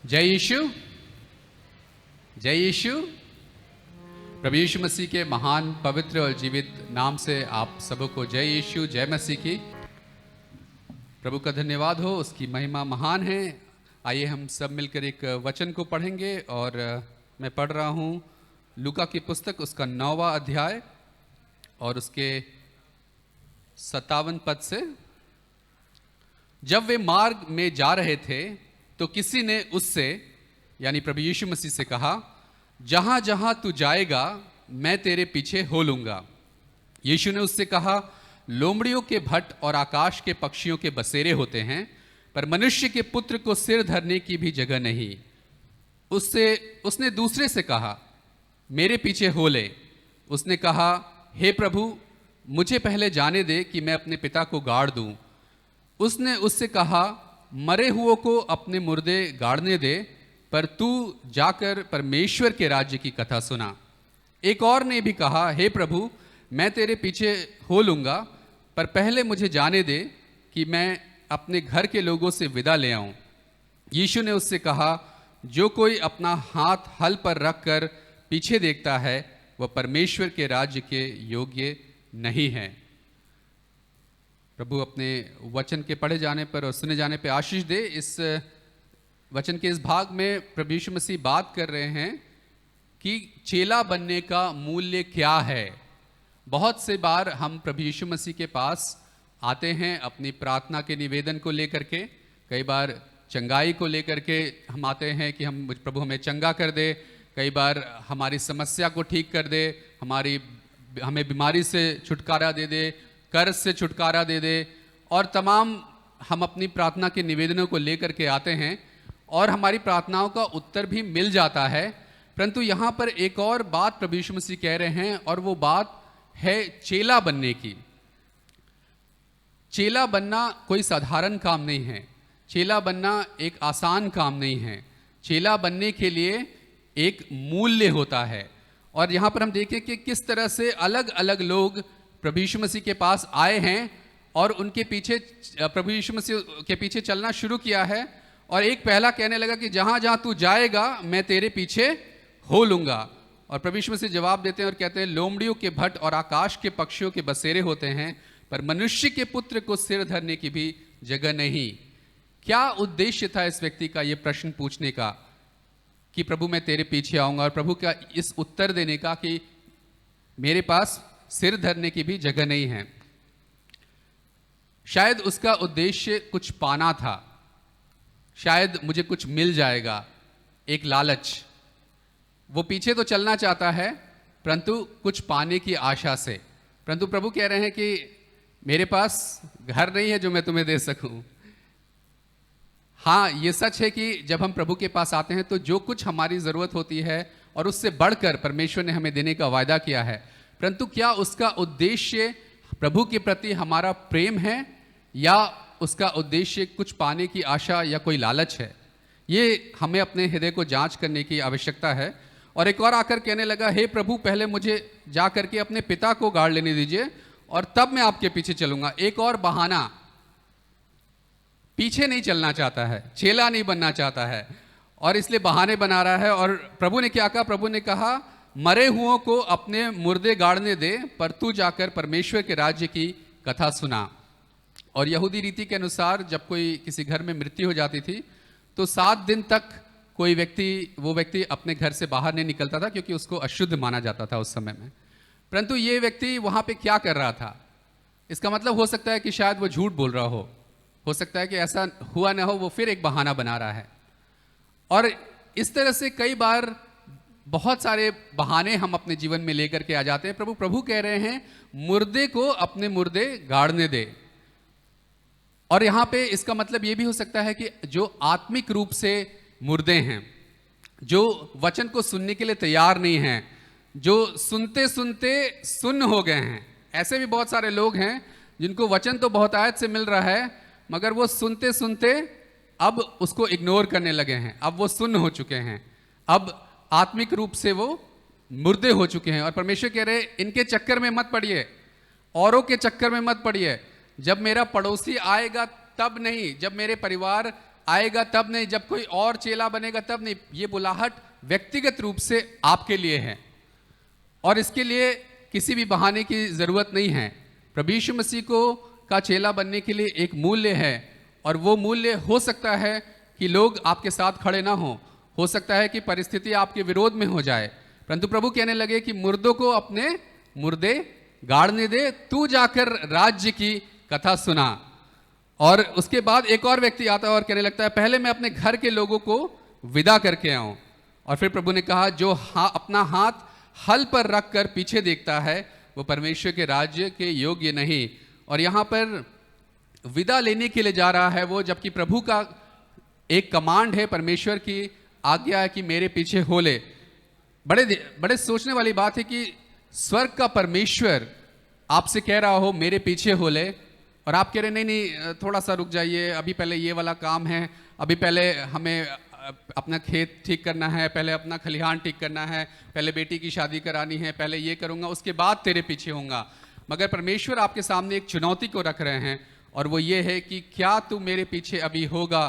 जय यीशु, जय यीशु। प्रभु यीशु मसीह के महान पवित्र और जीवित नाम से आप सबको जय यीशु, जय मसीह की। प्रभु का धन्यवाद हो, उसकी महिमा महान है। आइए हम सब मिलकर एक वचन को पढ़ेंगे और मैं पढ़ रहा हूँ लूका की पुस्तक, उसका 9वां अध्याय और उसके 57 पद से। जब वे मार्ग में जा रहे थे तो किसी ने उससे यानी प्रभु यीशु मसीह से कहा, जहां जहां तू जाएगा मैं तेरे पीछे हो लूंगा। यीशु ने उससे कहा, लोमड़ियों के भट्ट और आकाश के पक्षियों के बसेरे होते हैं, पर मनुष्य के पुत्र को सिर धरने की भी जगह नहीं। उसने दूसरे से कहा, मेरे पीछे हो ले। उसने कहा, हे प्रभु, मुझे पहले जाने दे कि मैं अपने पिता को गाड़ दूं। उसने उससे कहा, मरे हुओं को अपने मुर्दे गाड़ने दे, पर तू जाकर परमेश्वर के राज्य की कथा सुना। एक और ने भी कहा, हे प्रभु, मैं तेरे पीछे हो लूंगा, पर पहले मुझे जाने दे कि मैं अपने घर के लोगों से विदा ले आऊं। यीशु ने उससे कहा, जो कोई अपना हाथ हल पर रखकर पीछे देखता है वह परमेश्वर के राज्य के योग्य नहीं है। प्रभु अपने वचन के पढ़े जाने पर और सुने जाने पर आशीष दे। इस वचन के इस भाग में प्रभु यीशु मसीह बात कर रहे हैं कि चेला बनने का मूल्य क्या है। बहुत से बार हम प्रभु यीशु मसीह के पास आते हैं अपनी प्रार्थना के निवेदन को लेकर के, कई बार चंगाई को लेकर के हम आते हैं कि हम प्रभु हमें चंगा कर दे, कई बार हमारी समस्या को ठीक कर दे, हमें बीमारी से छुटकारा दे दे, कर्ज से छुटकारा दे दे, और तमाम हम अपनी प्रार्थना के निवेदनों को लेकर के आते हैं और हमारी प्रार्थनाओं का उत्तर भी मिल जाता है। परंतु यहाँ पर एक और बात प्रभु यीशु मसीह कह रहे हैं और वो बात है चेला बनने की। चेला बनना कोई साधारण काम नहीं है, चेला बनना एक आसान काम नहीं है। चेला बनने के लिए एक मूल्य होता है। और यहाँ पर हम देखें कि किस तरह से अलग अलग लोग प्रभु यीशु मसीह के पास आए हैं और उनके पीछे प्रभु यीशु मसीह के पीछे चलना शुरू किया है। और एक पहला कहने लगा कि जहां जहां तू जाएगा मैं तेरे पीछे हो लूंगा। और प्रभु यीशु मसीह जवाब देते हैं और कहते हैं, लोमड़ियों के भट्ट और आकाश के पक्षियों के बसेरे होते हैं, पर मनुष्य के पुत्र को सिर धरने की भी जगह नहीं। क्या उद्देश्य था इस व्यक्ति का यह प्रश्न पूछने का कि प्रभु मैं तेरे पीछे आऊंगा, और प्रभु का इस उत्तर देने का कि मेरे पास सिर धरने की भी जगह नहीं है। शायद उसका उद्देश्य कुछ पाना था, शायद मुझे कुछ मिल जाएगा, एक लालच। वो पीछे तो चलना चाहता है परंतु कुछ पाने की आशा से। परंतु प्रभु कह रहे हैं कि मेरे पास घर नहीं है जो मैं तुम्हें दे सकूं। हाँ, ये सच है कि जब हम प्रभु के पास आते हैं तो जो कुछ हमारी जरूरत होती है और उससे बढ़कर परमेश्वर ने हमें देने का वायदा किया है, परंतु क्या उसका उद्देश्य प्रभु के प्रति हमारा प्रेम है या उसका उद्देश्य कुछ पाने की आशा या कोई लालच है? ये हमें अपने हृदय को जांच करने की आवश्यकता है। और एक और आकर कहने लगा, हे प्रभु, पहले मुझे जा करके अपने पिता को गाड़ लेने दीजिए और तब मैं आपके पीछे चलूंगा। एक और बहाना, पीछे नहीं चलना चाहता है, चेला नहीं बनना चाहता है और इसलिए बहाने बना रहा है। और प्रभु ने क्या कहा? प्रभु ने कहा, मरे हुओं को अपने मुर्दे गाड़ने दे, पर तू जाकर परमेश्वर के राज्य की कथा सुना। और यहूदी रीति के अनुसार जब कोई किसी घर में मृत्यु हो जाती थी तो 7 दिन तक कोई वो व्यक्ति अपने घर से बाहर नहीं निकलता था, क्योंकि उसको अशुद्ध माना जाता था उस समय में। परंतु ये व्यक्ति वहां पे क्या कर रहा था? इसका मतलब हो सकता है कि शायद वो झूठ बोल रहा हो सकता है कि ऐसा हुआ ना हो, वो फिर एक बहाना बना रहा है। और इस तरह से कई बार बहुत सारे बहाने हम अपने जीवन में लेकर के आ जाते हैं। प्रभु कह रहे हैं, मुर्दे को अपने मुर्दे गाड़ने दे। और यहां पे इसका मतलब यह भी हो सकता है कि जो आत्मिक रूप से मुर्दे हैं, जो वचन को सुनने के लिए तैयार नहीं हैं, जो सुनते सुनते सुन्न हो गए हैं। ऐसे भी बहुत सारे लोग हैं जिनको वचन तो बहुत आयत से मिल रहा है, मगर वो सुनते सुनते अब उसको इग्नोर करने लगे हैं, अब वो सुन्न हो चुके हैं, अब आत्मिक रूप से वो मुर्दे हो चुके हैं। और परमेश्वर कह रहे, इनके चक्कर में मत पड़िए, औरों के चक्कर में मत पड़िए। जब मेरा पड़ोसी आएगा तब नहीं, जब मेरे परिवार आएगा तब नहीं, जब कोई और चेला बनेगा तब नहीं। ये बुलाहट व्यक्तिगत रूप से आपके लिए है और इसके लिए किसी भी बहाने की जरूरत नहीं है। प्रभु यीशु मसीह को का चेला बनने के लिए एक मूल्य है और वो मूल्य हो सकता है कि लोग आपके साथ खड़े ना हो सकता है कि परिस्थिति आपके विरोध में हो जाए, परंतु प्रभु कहने लगे कि मुर्दों को अपने मुर्दे गाड़ने दे, तू जाकर राज्य की कथा सुना। और उसके बाद एक और व्यक्ति आता है और कहने लगता है पहले मैं अपने घर के लोगों को विदा करके आऊं। और फिर प्रभु ने कहा जो अपना हाथ हल पर रख कर पीछे देखता है वो परमेश्वर के राज्य के योग्य नहीं। और यहाँ पर विदा लेने के लिए जा रहा है वो, जबकि प्रभु का एक कमांड है, परमेश्वर की आज्ञा है कि मेरे पीछे हो ले। बड़े सोचने वाली बात है कि स्वर्ग का परमेश्वर आपसे कह रहा हो मेरे पीछे हो ले, और आप कह रहे नहीं थोड़ा सा रुक जाइए, अभी पहले ये वाला काम है, अभी पहले हमें अपना खेत ठीक करना है, पहले अपना खलिहान ठीक करना है, पहले बेटी की शादी करानी है, पहले ये करूँगा उसके बाद तेरे पीछे होऊंगा। मगर परमेश्वर आपके सामने एक चुनौती को रख रहे हैं और वो ये है कि क्या तू मेरे पीछे अभी होगा,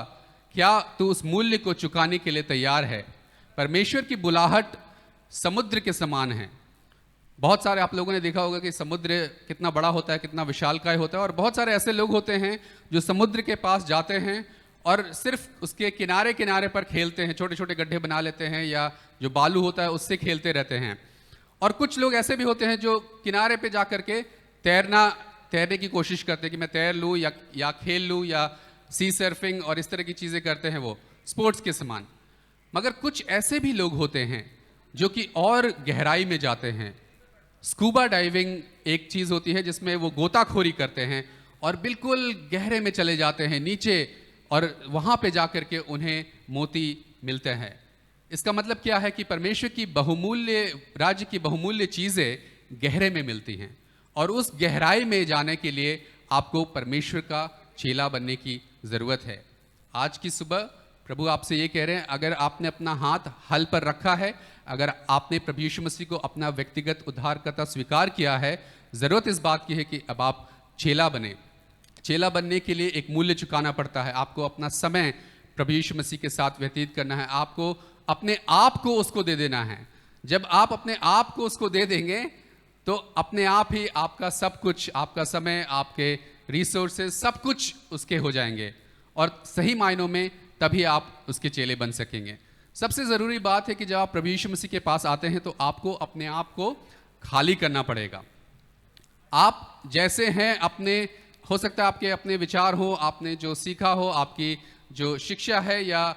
क्या तू उस मूल्य को चुकाने के लिए तैयार है। परमेश्वर की बुलाहट समुद्र के समान है। बहुत सारे आप लोगों ने देखा होगा कि समुद्र कितना बड़ा होता है, कितना विशालकाय होता है, और बहुत सारे ऐसे लोग होते हैं जो समुद्र के पास जाते हैं और सिर्फ उसके किनारे किनारे पर खेलते हैं, छोटे छोटे गड्ढे बना लेते हैं या जो बालू होता है उससे खेलते रहते हैं। और कुछ लोग ऐसे भी होते हैं जो किनारे पे जा करके तैरने की कोशिश करते हैं कि मैं तैर लूँ या खेल लूँ या सी सर्फिंग और इस तरह की चीज़ें करते हैं, वो स्पोर्ट्स के समान। मगर कुछ ऐसे भी लोग होते हैं जो कि और गहराई में जाते हैं। स्कूबा डाइविंग एक चीज़ होती है जिसमें वो गोताखोरी करते हैं और बिल्कुल गहरे में चले जाते हैं नीचे, और वहाँ पे जाकर के उन्हें मोती मिलते हैं। इसका मतलब क्या है कि परमेश्वर की राज्य की बहुमूल्य चीज़ें गहरे में मिलती हैं, और उस गहराई में जाने के लिए आपको परमेश्वर का चेला बनने की ज़रूरत है। आज की सुबह प्रभु आपसे ये कह रहे हैं, अगर आपने अपना हाथ हल पर रखा है, अगर आपने प्रभु यीशु मसीह को अपना व्यक्तिगत उद्धारकर्ता स्वीकार किया है, ज़रूरत इस बात की है कि अब आप चेला बने। चेला बनने के लिए एक मूल्य चुकाना पड़ता है। आपको अपना समय प्रभु यीशु मसीह के साथ व्यतीत करना है, आपको अपने आप को उसको दे देना है। जब आप अपने आप को उसको दे देंगे तो अपने आप ही आपका सब कुछ, आपका समय, आपके रिसोर्सेज, सब कुछ उसके हो जाएंगे, और सही मायनों में तभी आप उसके चेले बन सकेंगे। सबसे ज़रूरी बात है कि जब आप प्रभु यीशु मसीह के पास आते हैं तो आपको अपने आप को खाली करना पड़ेगा। आप जैसे हैं, अपने हो सकता है आपके अपने विचार हो, आपने जो सीखा हो, आपकी जो शिक्षा है, या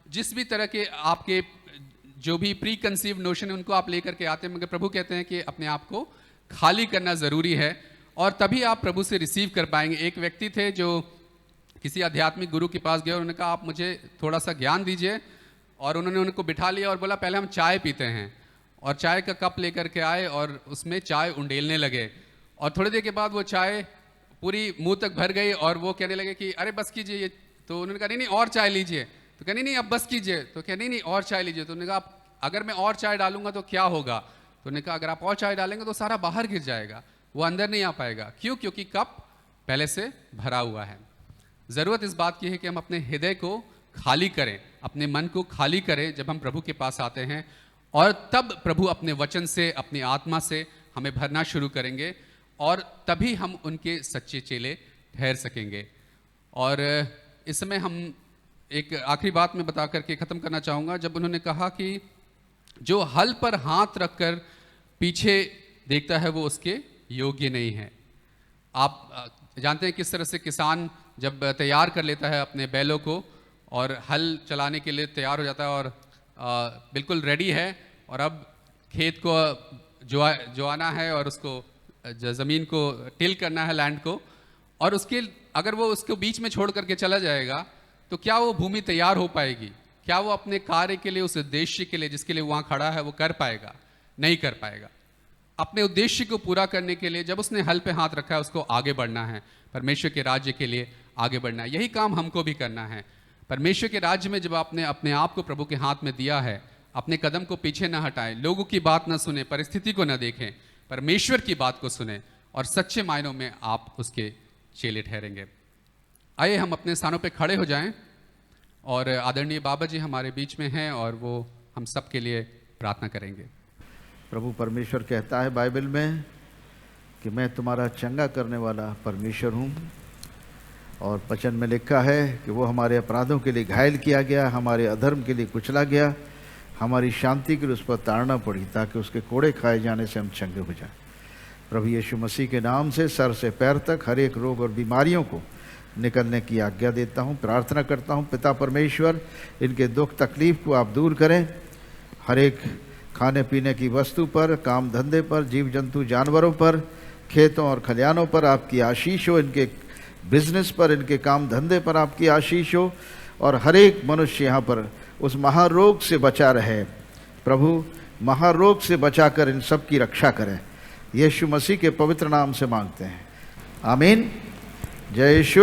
जिस भी तरह के आपके जो भी प्री कंसीव नोशन है उनको आप लेकर के आते हैं, मगर प्रभु कहते हैं कि अपने आप को खाली करना ज़रूरी है, और तभी आप प्रभु से रिसीव कर पाएंगे। एक व्यक्ति थे जो किसी आध्यात्मिक गुरु के पास गए और उन्होंने कहा आप मुझे थोड़ा सा ज्ञान दीजिए, और उन्होंने उनको बिठा लिया और बोला पहले हम चाय पीते हैं, और चाय का कप लेकर के आए और उसमें चाय उंडेलने लगे, और थोड़ी देर के बाद वो चाय पूरी मुंह तक भर गई और वो कहने लगे कि अरे बस कीजिए ये। तो उन्होंने कहा नहीं और चाय लीजिए, तो कहा नहीं अब बस कीजिए, तो कहा नहीं और चाय लीजिए। तो उन्होंने कहा अगर मैं और चाय डालूंगा तो क्या होगा? तो उन्होंने कहा अगर आप और चाय डालेंगे तो सारा बाहर गिर जाएगा, वो अंदर नहीं आ पाएगा। क्यों? क्योंकि कप पहले से भरा हुआ है। ज़रूरत इस बात की है कि हम अपने हृदय को खाली करें, अपने मन को खाली करें जब हम प्रभु के पास आते हैं, और तब प्रभु अपने वचन से, अपनी आत्मा से हमें भरना शुरू करेंगे, और तभी हम उनके सच्चे चेले ठहर सकेंगे। और इस समय हम एक आखिरी बात में बता करके ख़त्म करना चाहूँगा। जब उन्होंने कहा कि जो हल पर हाथ रखकर पीछे देखता है वो उसके योग्य नहीं है। आप जानते हैं किस तरह से किसान जब तैयार कर लेता है अपने बैलों को और हल चलाने के लिए तैयार हो जाता है और बिल्कुल रेडी है, और अब खेत को जोआना है और उसको ज़मीन को टिल करना है, लैंड को, और उसके अगर वो उसको बीच में छोड़ करके चला जाएगा तो क्या वो भूमि तैयार हो पाएगी? क्या वो अपने कार्य के लिए, उस उद्देश्य के लिए जिसके लिए वहाँ खड़ा है, वो कर पाएगा? नहीं कर पाएगा। अपने उद्देश्य को पूरा करने के लिए जब उसने हल पे हाथ रखा है उसको आगे बढ़ना है, परमेश्वर के राज्य के लिए आगे बढ़ना है। यही काम हमको भी करना है। परमेश्वर के राज्य में जब आपने अपने आप को प्रभु के हाथ में दिया है, अपने कदम को पीछे न हटाएं, लोगों की बात न सुने, परिस्थिति को न देखें, परमेश्वर की बात को सुने, और सच्चे मायनों में आप उसके चेले ठहरेंगे। आइए हम अपने स्थानों पे खड़े हो जाएं। और आदरणीय बाबा जी हमारे बीच में हैं और वो हम सब के लिए प्रार्थना करेंगे। प्रभु परमेश्वर कहता है बाइबल में कि मैं तुम्हारा चंगा करने वाला परमेश्वर हूँ, और वचन में लिखा है कि वो हमारे अपराधों के लिए घायल किया गया, हमारे अधर्म के लिए कुचला गया, हमारी शांति के लिए उस पर ताड़ना पड़ी ताकि उसके कोड़े खाए जाने से हम चंगे हो जाएं। प्रभु यीशु मसीह के नाम से सर से पैर तक हर एक रोग और बीमारियों को निकलने की आज्ञा देता हूँ। प्रार्थना करता हूँ पिता परमेश्वर, इनके दुख तकलीफ को आप दूर करें। हर एक खाने पीने की वस्तु पर, काम धंधे पर, जीव जंतु जानवरों पर, खेतों और खलिहानों पर आपकी आशीष हो, इनके बिजनेस पर, इनके काम धंधे पर आपकी आशीष हो, और हर एक मनुष्य यहाँ पर उस महारोग से बचा रहे। प्रभु महारोग से बचाकर इन सब की रक्षा करें, यीशु मसीह के पवित्र नाम से मांगते हैं, आमीन। जय यीशु।